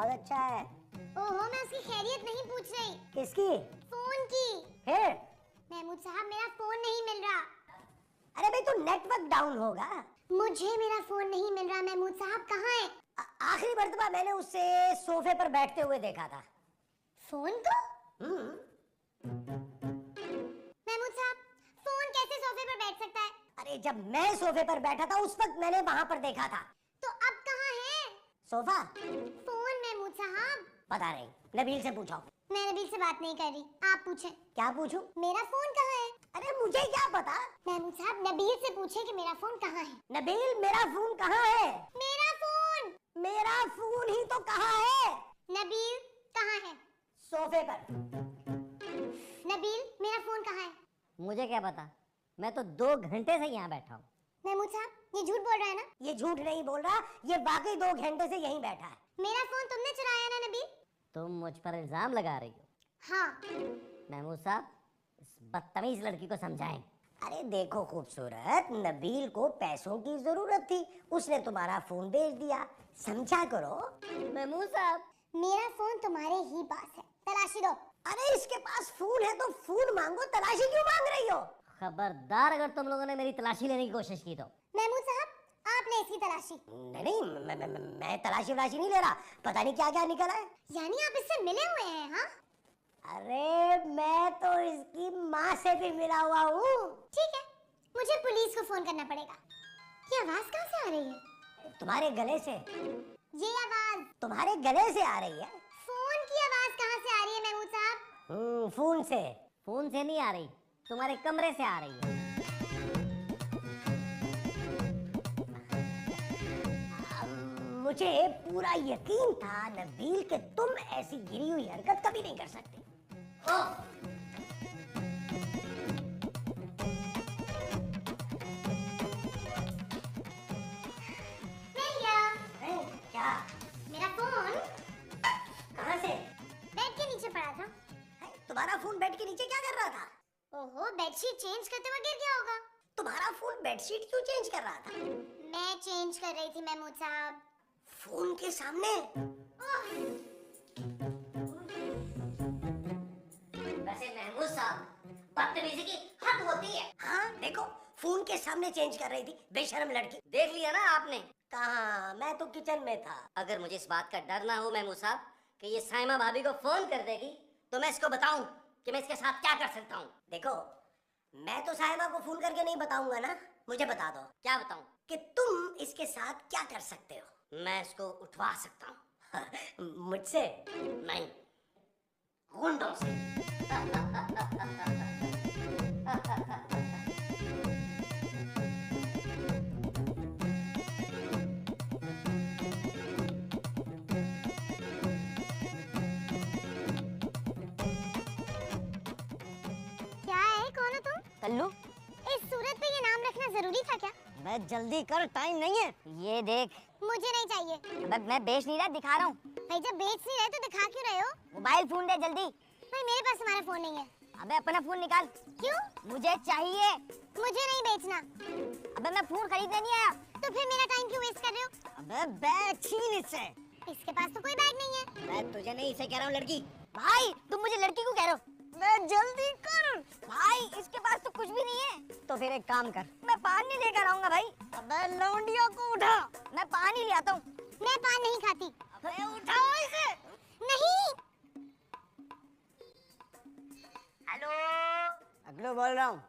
बहुत अच्छा है। ओहो, मैं उसकी खैरियत नहीं पूछ रही। किसकी? फोन की। है? महमूद साहब, मेरा फोन नहीं मिल रहा। अरे भाई तो नेटवर्क डाउन होगा। मुझे मेरा फोन नहीं मिल रहा। महमूद साहब कहाँ है? आखिरी मर्तबा मैंने उससे सोफे पर बैठते हुए देखा था। फोन को? महमूद साहब, फोन कैसे सोफे पर बैठ सकता है? अरे जब मैं सोफे पर बैठा था उस वक्त मैंने वहां पर देखा था। तो अब कहाँ है सोफा? फोन? महमूद साहब पता नहीं, नबील से पूछो। मैं नबील से बात नहीं कर रही, आप पूछें। क्या पूछूं? मेरा फोन कहाँ है? अरे मुझे क्या पता। महमूद साहब, नबील से पूछे कि मेरा फोन कहाँ है। नबील, मेरा फोन कहाँ है? मेरा फोन? मेरा फोन ही तो कहाँ है? नबील कहाँ है? सोफे पर। नबील, मेरा फोन कहाँ है? मुझे क्या पता, मैं तो 2 घंटे से यहाँ बैठा हूँ। महमूद साहब, ये झूठ बोल रहा है ना? ये झूठ नहीं बोल रहा, ये वाकई 2 घंटे से यहीं बैठा है। मेरा फोन तुमने चुराया ना नबील? तुम मुझ पर इल्जाम लगा रही हो। हाँ। महमूद साहब, इस बदतमीज लड़की को समझाएं। अरे देखो खूबसूरत, नबील को पैसों की जरूरत थी, उसने तुम्हारा फोन बेच दिया, समझा करो। महमूद साहब, मेरा फोन तुम्हारे ही पास है, तलाशी दो। अरे इसके पास फोन है तो फोन मांगो, तलाशी क्यों मांग रही हो? खबरदार अगर तुम लोगों ने मेरी तलाशी लेने की कोशिश की तो। महमूद साहब, आपने इसकी तलाशी? नहीं, मैं तलाशी वलाशी नहीं ले रहा, पता नहीं क्या क्या निकला है। यानी आप इससे मिले हुए हैं? हाँ। अरे मैं तो इसकी माँ से भी मिला हुआ हूँ। ठीक है, मुझे पुलिस को फोन करना पड़ेगा। ये आवाज कहाँ से आ रही है? तुम्हारे गले से। ये आवाज तुम्हारे गले से आ रही है। फोन की आवाज कहाँ से आ रही है महमूद साहब? फोन से। फोन से नहीं आ रही, तुम्हारे कमरे से आ रही है। मुझे पूरा यकीन था नबील कि तुम ऐसी गिरी हुई हरकत कभी नहीं कर सकते। क्या? मेरा फोन कहाँ से? बेड के नीचे पड़ा था। तुम्हारा फोन बेड के नीचे क्या कर रहा था? ओहो, बेडशीट चेंज करते हुए गिर गया होगा। तुम्हारा फोन बेडशीट क्यों चेंज कर रहा था? मैं चेंज कर रही थी महमूद साहब। फोन के सामने? वैसे महमूद साहब, बदतमीजी की हद होती है। हाँ देखो, फोन के सामने चेंज कर रही थी, बेशर्म लड़की। देख लिया ना आपने? कहाँ, मैं तो किचन में था। अगर मुझे इस बात का डर ना हो महमूद साहब कि ये साइमा भाभी को फोन कर देगी, तो मैं इसको बताऊं कि मैं इसके साथ क्या कर सकता हूँ। देखो, मैं तो साइमा को फोन करके नहीं बताऊंगा ना, मुझे बता दो। क्या बताऊं? कि तुम इसके साथ क्या कर सकते हो। मैं इसको उठवा सकता हूँ। मुझसे नहीं, गुंडों से। क्या है, कौन हो तुम? कल्लू। इस सूरत पे ये नाम रखना जरूरी था क्या? मैं जल्दी कर, टाइम नहीं है। ये देख। मुझे नहीं चाहिए। अब मैं बेच नहीं रहा, दिखा रहा हूँ। भाई जब बेच नहीं रहे तो दिखा क्यों रहे हो? मोबाइल फोन दे जल्दी। भाई मेरे पास तुम्हारा फोन नहीं है। अबे अपना फोन निकाल। क्यों? मुझे चाहिए। मुझे नहीं बेचना। अबे मैं फोन खरीदने नहीं आया। तो फिर मेरा टाइम क्यों वेस्ट कर रहे हो? अबे बैग छीन इससे। इसके पास तो कोई बैग नहीं है। मैं तुझे नहीं, इसे कह रहा हूँ लड़की। भाई तुम मुझे लड़की को कह रहे हो? मैं जल्दी कर। भाई इसके पास तो कुछ भी नहीं है। तो फिर एक काम कर, मैं पानी लेकर आऊंगा भाई। अबे लौंडियों को उठा, मैं पानी ले आता हूँ। मैं पान नहीं खाती। अबे उठाओ इसे। नहीं। हेलो। हकलू बोल रहा हूँ।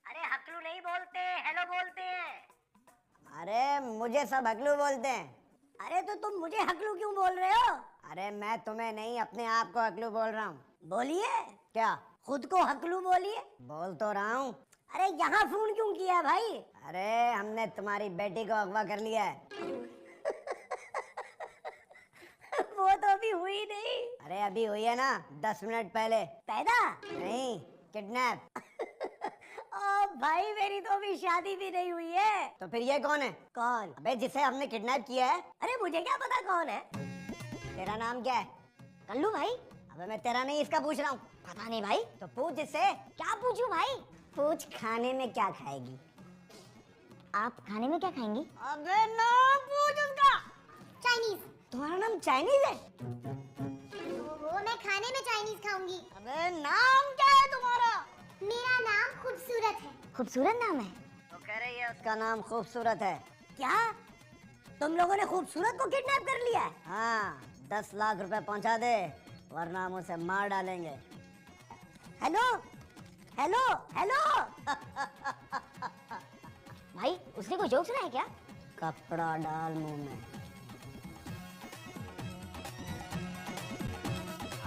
अरे हकलू नहीं बोलते, हेलो बोलते हैं। अरे मुझे सब हकलू बोलते हैं। अरे तो तुम मुझे हकलू क्यों बोल रहे हो? अरे मैं तुम्हें नहीं, अपने आप को हकलू बोल रहा हूँ। बोलिए। क्या? खुद को हकलू बोलिए। बोल तो रहा हूँ। अरे यहाँ फोन क्यों किया भाई? अरे हमने तुम्हारी बेटी को अगवा कर लिया है। वो तो अभी हुई नहीं। अरे अभी हुई है ना, 10 मिनट पहले। पैदा? नहीं, किडनैप। ओ भाई, मेरी तो अभी शादी भी नहीं हुई है। तो फिर ये कौन है? कौन? अबे जिसे हमने किडनैप किया है। अरे मुझे क्या पता कौन है। तेरा नाम क्या है? कल्लू भाई। अबे मैं तेरा नहीं, इसका पूछ रहा हूँ। पता नहीं भाई। तो पूछ इससे। क्या पूछूं भाई? पूछ खाने में क्या खाएगी? आप खाने में क्या खाएंगी? अबे ना पूछ उसका। चाइनीज। तुम्हारा नाम चाइनीज है? वो मैं खाने में चाइनीज खाऊंगी। अबे नाम क्या है तुम्हारा? मेरा नाम खूबसूरत है। खूबसूरत नाम है? तो कह रही है उसका नाम खूबसूरत है। क्या तुम लोगों ने खूबसूरत को किडनैप कर लिया है? हाँ, 10 लाख रुपए पहुंचा दे वरना हम उसे मार डालेंगे। हेलो हेलो हेलो भाई उसने कोई जोक सुना है क्या? कपड़ा डाल मुंह में।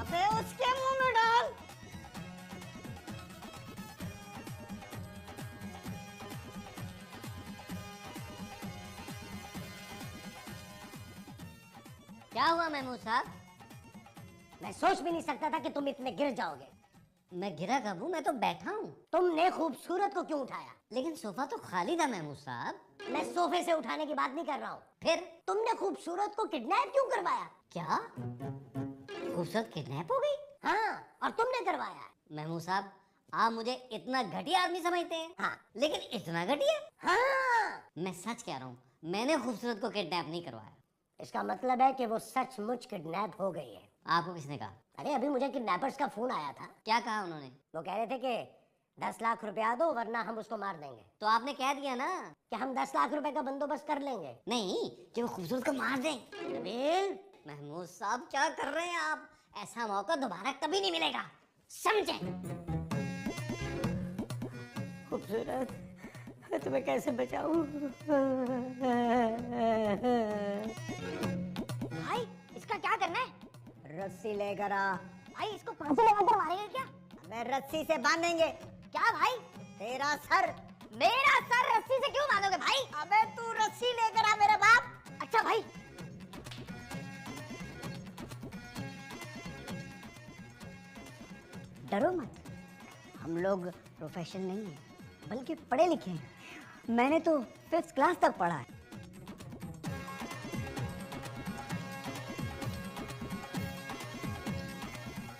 अबे उसके मुंह में डाल। क्या हुआ महमूद साहब? मैं सोच भी नहीं सकता था कि तुम इतने गिर जाओगे। मैं गिरा कब हूँ? मैं तो बैठा हूँ। तुमने खूबसूरत को क्यों उठाया? लेकिन सोफा तो खाली था महमूद साहब। मैं सोफे से उठाने की बात नहीं कर रहा हूँ। फिर तुमने खूबसूरत को किडनैप क्यों करवाया? क्या खूबसूरत किडनैप हो गई? हाँ, और तुमने करवाया? महमूद साहब आप मुझे इतना घटिया आदमी समझते हैं? हाँ, लेकिन इतना घटिया? हाँ, मैं सच कह रहा हूँ, मैंने खूबसूरत को किडनैप नहीं करवाया। इसका मतलब है कि वो सचमुच किडनैप हो गई है। आपको किसने कहा? अरे अभी मुझे किडनैपर्स का फोन आया था। क्या कहा उन्होंने? वो कह रहे थे कि 10 लाख रुपया दो वरना हम उसको मार देंगे। तो आपने कह दिया ना कि हम 10 लाख रुपए का बंदोबस्त कर लेंगे। नहीं, कि वो खूबसूरत को मार दें। नबील, महमूद साहब क्या कर रहे हैं आप? ऐसा मौका दोबारा कभी नहीं मिलेगा, समझे? खूबसूरत तुम्हें कैसे बचाऊं? भाई इसका क्या करना है? रस्सी लेकर आ। भाई इसको फांसी लगाकर मारेंगे क्या? मैं रस्सी से बांधेंगे। क्या भाई? तेरा सर। मेरा सर रस्सी से क्यों बांधोगे भाई? अबे तू रस्सी लेकर आ मेरे बाप। अच्छा भाई। डरो मत, हम लोग प्रोफेशन नहीं है बल्कि पढ़े लिखे हैं। मैंने तो 5th क्लास तक पढ़ा है।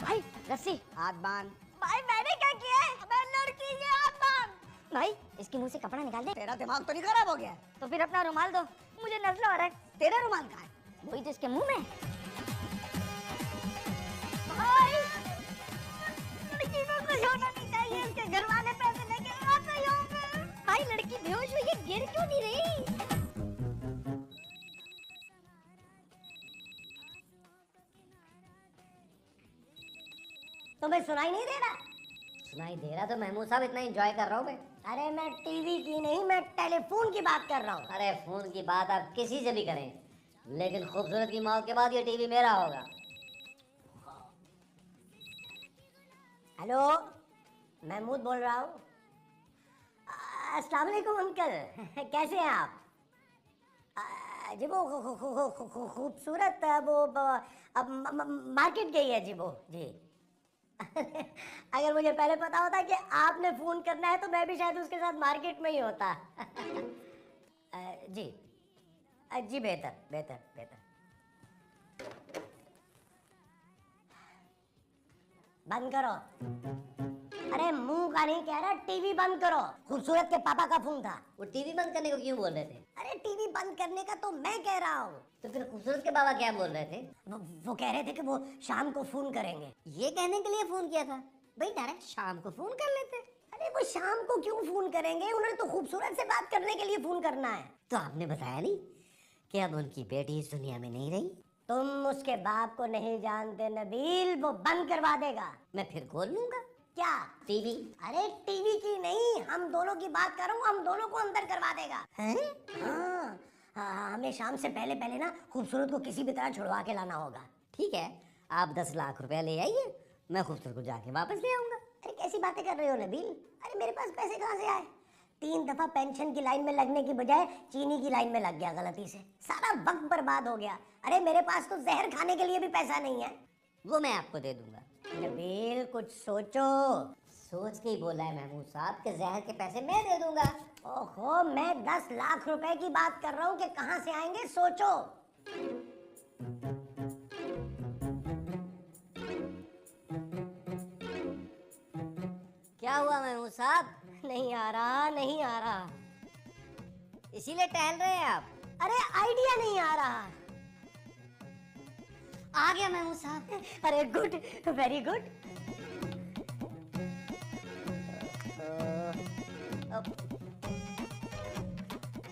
भाई रस्सी। हाथ बांध। भाई मैंने क्या किया है? मैं लड़की के हाथ बांध। भाई इसके मुंह से कपड़ा निकाल दे। तेरा दिमाग तो नहीं खराब हो गया? तो फिर अपना रुमाल दो, मुझे नजला हो रहा है। तेरा रुमाल कहाँ है? वही तो इसके मुंह में। भाई लड़की को कुछ होना नहीं चाहिए, इसके घर वाले पैसे लेके आते ही होंगे। भाई लड़की बेहोश हुई है, गिर क्यों नहीं रही? तुम्हें सुनाई नहीं दे रहा? सुनाई दे रहा तो महमूद साहब इतना एंजॉय कर रहा हूँ मैं। अरे मैं टीवी की नहीं, मैं टेलीफोन की बात कर रहा हूँ। अरे फोन की बात आप किसी से भी करें, लेकिन खूबसूरत की मौत के बाद ये टीवी मेरा होगा। हेलो, महमूद बोल रहा हूँ। अस्सलाम वालेकुम अंकल, कैसे हैं आप? जी वो खूबसूरत वो अब मार्केट गई है जी, वो जी। अगर मुझे पहले पता होता कि आपने फोन करना है तो मैं भी शायद उसके साथ मार्केट में ही होता। जी जी, बेहतर बेहतर बेहतर। बंद करो। अरे मुंह का नहीं कह रहा, टीवी बंद करो। खूबसूरत के पापा का फोन था। वो टीवी बंद करने को क्यों बोल रहे थे? अरे टीवी बंद करने का तो मैं कह रहा हूँ। तो फिर खूबसूरत के पापा क्या बोल रहे थे? वो कह रहे थे कि वो शाम को फोन करेंगे। ये कहने के लिए फोन किया था? भाई डायरेक्ट शाम को फोन कर लेते। अरे वो शाम को क्यों फोन करेंगे? उन्हें तो खूबसूरत से बात करने के लिए फोन करना है। तो आपने बताया नहीं कि अब उनकी बेटी इस दुनिया में नहीं रही? तुम उसके बाप को नहीं जानते नबील, वो बंद करवा देगा। मैं फिर खोल लूंगा। क्या टीवी? अरे टीवी की नहीं, हम दोनों की बात कर रहा हूँ, हम दोनों को अंदर करवा देगा। हैं? हाँ, हमें शाम से पहले पहले ना खूबसूरत को किसी भी तरह छुड़वा के लाना होगा। ठीक है, आप 10 लाख रुपया ले आइए, मैं खूबसूरत को जाके वापस ले आऊंगा। अरे कैसी बातें कर रहे हो नबील? अरे मेरे पास पैसे कहाँ से आए? 3 दफा पेंशन की लाइन में लगने की बजाय चीनी की लाइन में लग गया गलती से, सारा वक्त बर्बाद हो गया। अरे मेरे पास तो जहर खाने के लिए भी पैसा नहीं है। वो मैं आपको दे दूंगा। नबील कुछ सोचो। सोच के ही बोला है महमूद साहब कि जहर के पैसे मैं दे दूंगा। ओहो, मैं 10 लाख रुपए की बात कर रहा हूँ कि कहाँ से आएंगे, सोचो। क्या हुआ महमूद साहब? नहीं आ रहा, नहीं आ रहा। इसीलिए टहल रहे हैं आप? अरे आइडिया नहीं आ रहा। आ गया महमूद साहब। अरे गुड, वेरी गुड।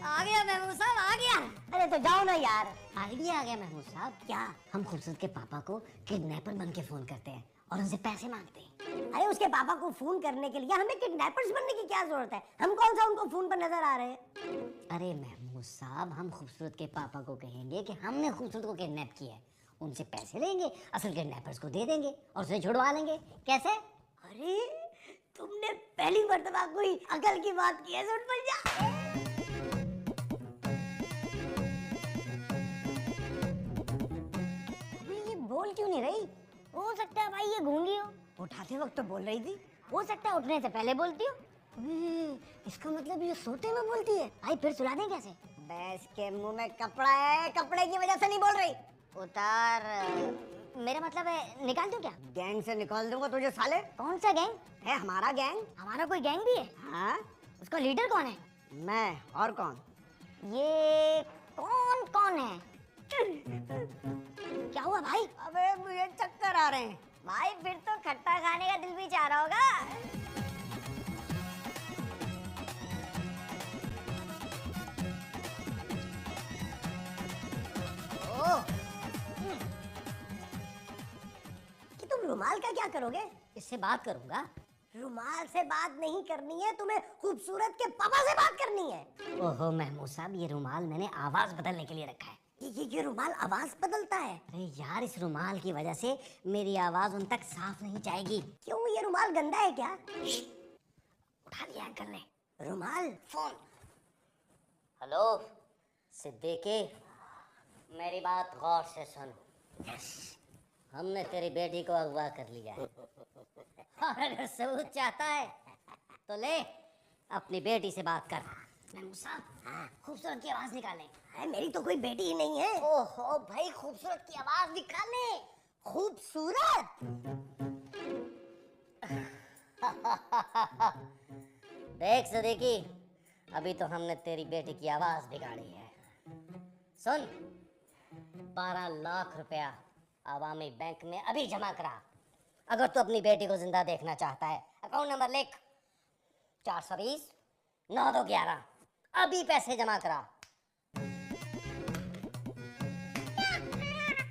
आ गया महमूद साहब, आ गया। अरे तो जाओ ना यार। आइडिया आ गया महमूद साहब। क्या? हम खूबसूरत के पापा को किडनैपर बन के फोन करते हैं और उनसे पैसे मांगते हैं। अरे उसके पापा को फोन करने के लिए हमें किडनैपर्स बनने की क्या जरूरत है? हम कौन सा उनको फोन पर नजर आ रहे हैं? अरे महमूद साहब, हम खूबसूरत के पापा को कहेंगे कि हमने खूबसूरत को किडनैप किया है, उनसे पैसे लेंगे, असल किडनैपर्स को दे देंगे और उसे छुड़वा लेंगे। कैसे? अरे तुमने पहली मर्तबा कोई अकल की बात की है। सुन पर जा। ये बोल क्यों नहीं रही? हो सकता है भाई ये गूंगी हो। उठाते वक्त तो बोल रही थी। हो सकता है उठने से पहले बोलती हो। इसका मतलब ये सोते में बोलती है। भाई फिर सुला दें कैसे? भैंस के मुंह में कपड़ा है, कपड़े की वजह से नहीं बोल रही। उतार। मेरा मतलब है निकाल दूं क्या? गैंग से निकाल दूंगा तुझे साले। कौन सा गैंग? है हमारा गैंग। हमारा कोई गैंग भी है? हाँ, उसका लीडर कौन है? मैं और कौन? ये कौन कौन है? क्या हुआ भाई? अबे मुझे चक्कर आ रहे हैं। भाई फिर तो खट्टा खाने का दिल भी चाह रहा होगा। ओह, कि तुम रुमाल का क्या करोगे? इससे बात करूंगा। रुमाल से बात नहीं करनी है, तुम्हें खूबसूरत के पापा से बात करनी है। ओहो महमूद साहब, ये रुमाल मैंने आवाज बदलने के लिए रखा है। ये रुमाल आवाज बदलता है? अरे यार, इस रुमाल की वजह से मेरी आवाज उन तक साफ नहीं जाएगी। क्यों, ये रुमाल गंदा है क्या? उठा लिया अंकल ने रुमाल। फोन। हेलो सिद्दीकी, मेरी बात गौर से सुन। हमने तेरी बेटी को अगवा कर लिया है और अगर सबूत चाहता है तो ले अपनी बेटी से बात कर। महमूद साहब, खूबसूरत की आवाज निकालें। मेरी तो कोई बेटी ही नहीं है। ओहो भाई, खूबसूरत की आवाज निकालें। खूबसूरत? देख सिद्दीकी, अभी तो हमने तेरी बेटी की आवाज बिगाड़ी है। सुन, 12 लाख रुपया आवामी बैंक में अभी जमा करा। अगर तू अपनी बेटी को जिंदा देखना चाहता है, अकाउंट नंबर लिख 420 9211। अभी पैसे जमा करा।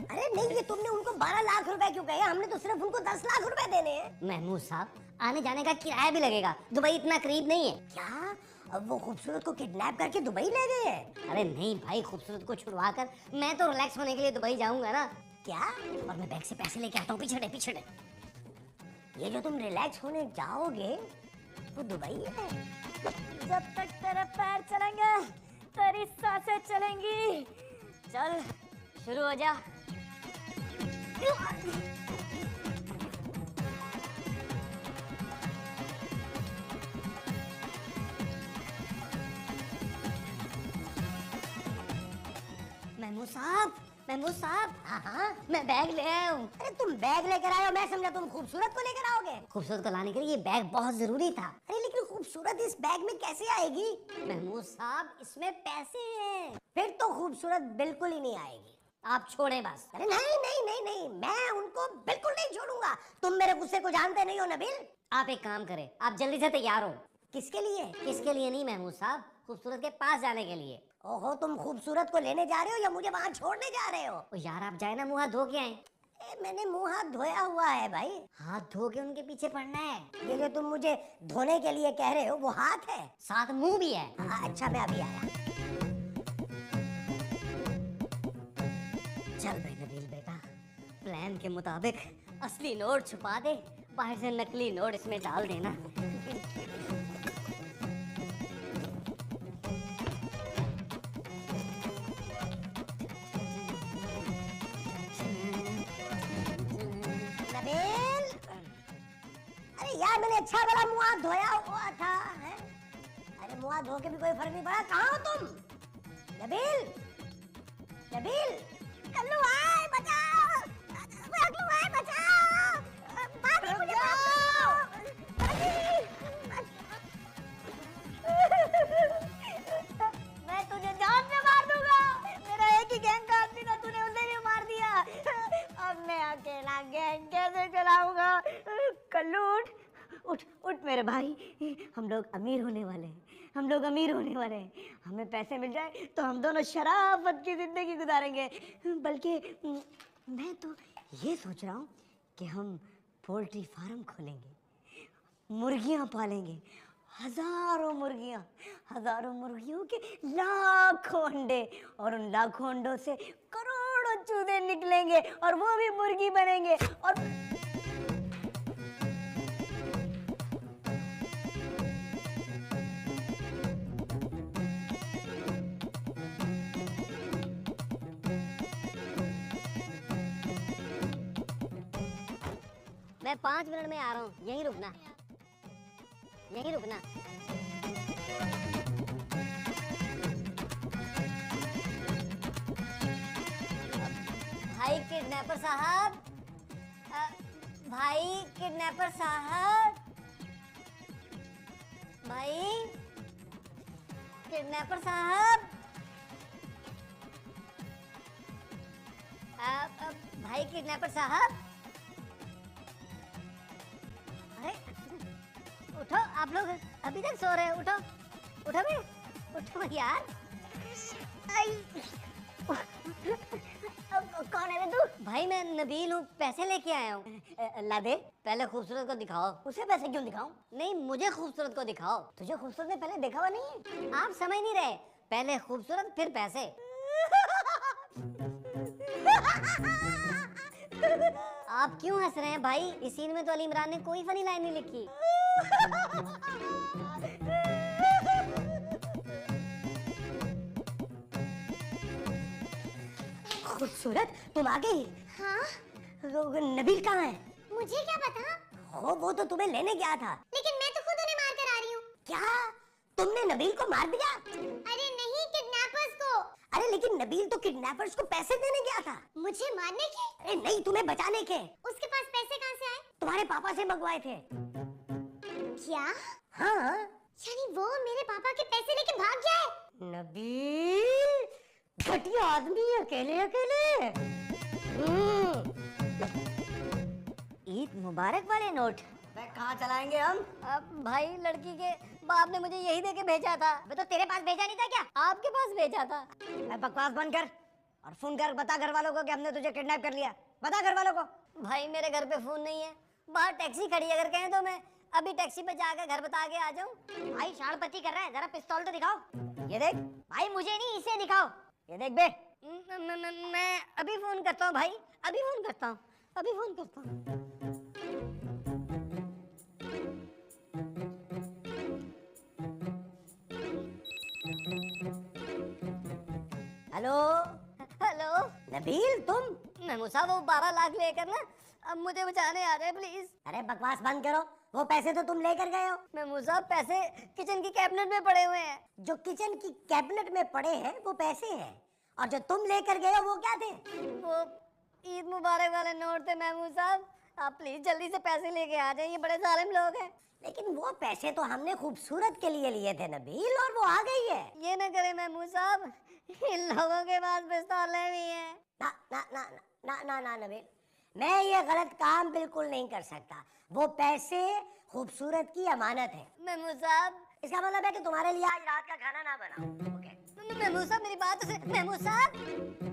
अरे नहीं, ये तुमने उनको 12 लाख रुपए क्यों कहे? हमने तो सिर्फ उनको 10 लाख रुपए देने हैं। महमूद साहब, आने जाने का किराया भी लगेगा, दुबई इतना करीब नहीं है। क्या? अब वो खूबसूरत को किडनैप करके दुबई ले गए हैं? अरे नहीं भाई, खूबसूरत को छुड़वा कर मैं तो रिलैक्स होने के लिए दुबई जाऊंगा ना। क्या? और मैं बैंक से पैसे लेके आता हूँ। पीछे पीछे। ये जो तुम रिलैक्स होने जाओगे वो दुबई है? जब तक तेरे पैर चलेंगे तेरी सांसें चलेंगी। चल शुरू हो जा। महमूद साहब, हाँ, मैं बैग ले आया हूँ। अरे तुम बैग लेकर आए हो, मैं समझा तुम खूबसूरत को लेकर आओगे। खूबसूरत को लाने के लिए ये बैग बहुत जरूरी था। अरे लेकिन खूबसूरत इस बैग में कैसे आएगी? महमूद साहब, इसमें पैसे हैं। फिर तो खूबसूरत बिल्कुल ही नहीं आएगी। आप छोड़ें बस। अरे नहीं नहीं नहीं नहीं, मैं उनको बिल्कुल नहीं छोड़ूंगा। तुम मेरे गुस्से को जानते नहीं हो नबील। आप एक काम करें, आप जल्दी से तैयार हो। किसके लिए? किसके लिए नहीं महमूद साहब, खूबसूरत के पास जाने के लिए। ओहो, तुम खूबसूरत को लेने जा रहे हो या मुझे वहाँ छोड़ने जा रहे हो? ओ यार, आप जाए ना, मुंह हाथ धो के आए। मैंने मुंह हाथ धोया हुआ है भाई। हाथ धो के उनके पीछे पड़ना है। ये जो तुम मुझे धोने के लिए कह रहे हो वो हाथ है? साथ मुंह भी है। हाँ, अच्छा मैं अभी आया। चल भाई नबील बेटा, प्लान के मुताबिक असली नोट छुपा दे, बाहर से नकली नोट इसमें डाल देना। नबील, अरे यार मैंने अच्छा बड़ा मुंह हाथ धोया हुआ था है? अरे मुंह हाथ धो के भी कोई फर्क नहीं पड़ा। कहाँ हो तुम? नबील, नबील, कल्लू भाई बचाओ, कल्लू भाई बचाओ, भाभी मुझे बचाओ। मैं तुझे जान से मार दूंगा। मेरा एक ही गैंग का आदमी था, तूने उसे भी मार दिया। कल्लू उठ उठ उठ मेरे भाई, हम लोग अमीर होने वाले हैं, हम लोग अमीर होने वाले हैं। हमें पैसे मिल जाए तो हम दोनों शराफत की जिंदगी गुजारेंगे। बल्कि मैं तो ये सोच रहा हूँ कि हम पोल्ट्री फार्म खोलेंगे, मुर्गियाँ पालेंगे, हजारों मुर्गियों के लाखों अंडे, और उन लाखों अंडों से करोड़ों चूजे निकलेंगे और वो भी मुर्गी बनेंगे। और मैं 5 मिनट में आ रहा हूँ, यहीं रुकना, यहीं रुकना। भाई किडनैपर साहब, भाई किडनैपर साहब, भाई किडनैपर साहब, भाई किडनैपर साहब, अरे उठो, आप लोग अभी तक सो रहे हैं, उठो उठो बे, उठो यार। अब कौन है रे तू? भाई मैं नबील हूँ, पैसे लेके आया हूँ। ला दे। पहले खूबसूरत को दिखाओ। उसे पैसे क्यों दिखाऊं? नहीं, मुझे खूबसूरत को दिखाओ। तुझे खूबसूरत ने पहले देखा हुआ नहीं है? आप समझ नहीं रहे, पहले खूबसूरत फिर पैसे। आप क्यों हंस रहे हैं भाई? इस सीन में तो अली इमरान ने कोई फनी लाइन नहीं लिखी। खूबसूरत तुम आ गई? हाँ, नबील कहाँ है? मुझे क्या पता, वो तो तुम्हें लेने गया था। लेकिन मैं तो खुद उन्हें मार कर आ रही हूँ। क्या तुमने नबील को मार दिया? अरे नहीं, किडनैपर्स को। अरे लेकिन नबील तो किडनैपर्स को पैसे देने गया था। मुझे मारने के? अरे नहीं, तुम्हें बचाने के। उसके पास पैसे कहाँ से आए? तुम्हारे पापा से मंगवाए थे। क्या? हाँ। यानी वो मेरे पापा के पैसे लेके भाग गया? नबील घटिया आदमी है, अकेले अकेले। ईद मुबारक वाले नोट कहाँ चलाएंगे हम? अब भाई लड़की के बाप ने मुझे यही देके भेजा था। मैं तो तेरे पास भेजा नहीं था क्या? आपके पास भेजा था। बकवास बंद कर और फोन कर, बता घर वालों को कि हमने तुझे किडनैप कर लिया। बता घर वालों को। भाई मेरे घर पे फोन नहीं है, बाहर टैक्सी खड़ी है, अगर कहें तो मैं अभी टैक्सी पे जाकर घर बता के आ जाऊं। भाई शाणपति कर रहा है, जरा पिस्तौल तो दिखाओ। ये देख। भाई मुझे नहीं, इसे दिखाओ। ये देख बे। मैं अभी फोन करता हूँ भाई, अभी फोन करता हूँ, अभी फोन करता हूँ। हेलो हेलो नबील, तुम? महमूद साहब, वो 12 लाख लेकर ना अब मुझे बचाने आ जाए प्लीज। अरे बकवास बंद करो, वो पैसे तो तुम लेकर गए हो। महमूद साहब, पैसे किचन की कैबिनेट में पड़े हुए हैं। जो किचन की कैबिनेट में पड़े हैं वो पैसे हैं, और जो तुम लेकर गए हो वो क्या थे? वो ईद मुबारक वाले नोट थे महमूद साहब, आप प्लीज जल्दी से पैसे लेके आ जाइए, बड़े जालिम लोग हैं। लेकिन वो पैसे तो हमने खूबसूरत के लिए लिए थे नबील, और वो आ गई है। ये ना करे महमूद साहब, इन लोगों के पास पिस्तौलें भी हैं। ना ना ना ना ना ना नबील, मैं ये गलत काम बिल्कुल नहीं कर सकता। वो पैसे खूबसूरत की अमानत है। महमूद साहब, इसका मतलब है कि तुम्हारे लिए आज रात का खाना ना बनाऊं। ओके? महमूद साहब मेरी बात तो महमूद साहब